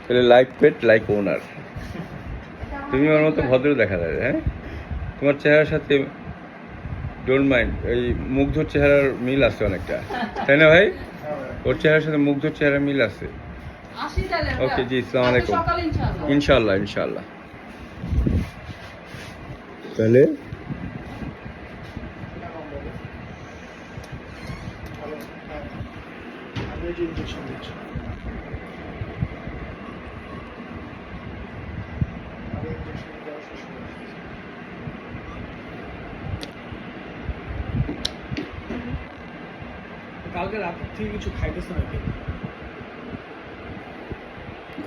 তাহলে লাইক পেট লাইক ওনার। তুমি ওর মতো ভদ্র দেখা যায়, হ্যাঁ? তোমার চেহারার সাথে ডোন্ট মাইন্ড এই মুগ্ধর চেহারার মিল আছে অনেকটা, তাই না ভাই? ওর চেহারার সাথে মুগ্ধর চেহারার মিল আছে। ওকে জি, আসসালামু আলাইকুম। ইনশাল্লাহ ইনশাল্লাহ। তাহলে কালকে রাত থেকে কিছু খাইতেছ নাকি?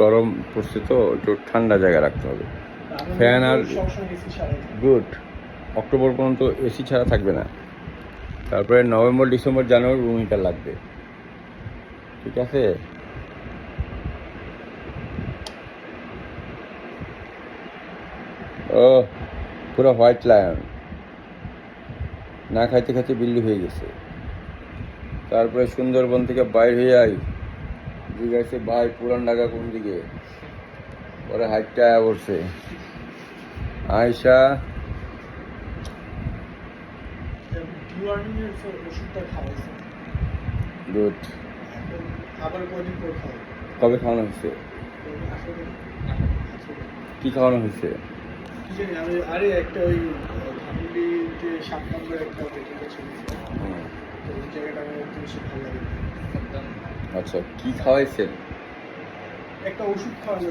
গরম পড়ছে তো একটু ঠান্ডা জায়গায় রাখতে হবে। ফ্যান আর গুড। অক্টোবর পর্যন্ত এসি ছাড়া থাকবে না, তারপরে November December January room heater লাগবে, ঠিক আছে? ও পুরো হোয়াইট লায়ন, না খাইতে খাইতে বিল্লি হয়ে গেছে। তারপরে সুন্দরবন থেকে বাইর হয়ে আই, জিজ্ঞাসা ভাই পুরান ঢাকা কোন দিকে, পরে হাইটটা পড়ছে আয়সা। গুড। কবে খাওয়ানো হয়েছে? কি খাওয়ানো হয়েছে? আরে একটা ওই ধানমন্ডিতে 7 নম্বর একটা হোটেল আছে, তো ওই জায়গাটা আমার একটু বেশি ভালো লাগে। আচ্ছা, কি খাওয়াইছেন? একটা ওষুধ খাওয়ানো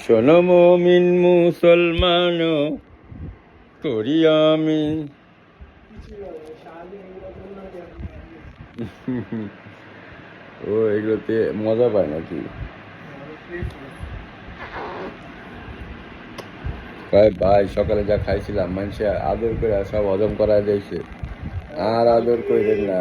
শোনো মুমিন মুসলমান করি আমি। ও এগুলোতে মজা পায় নাকি? ভাই সকালে যা খাইছিলাম মানুষে আদর করে সব হজম করা দিয়েছে, আর আদর করে দেন না।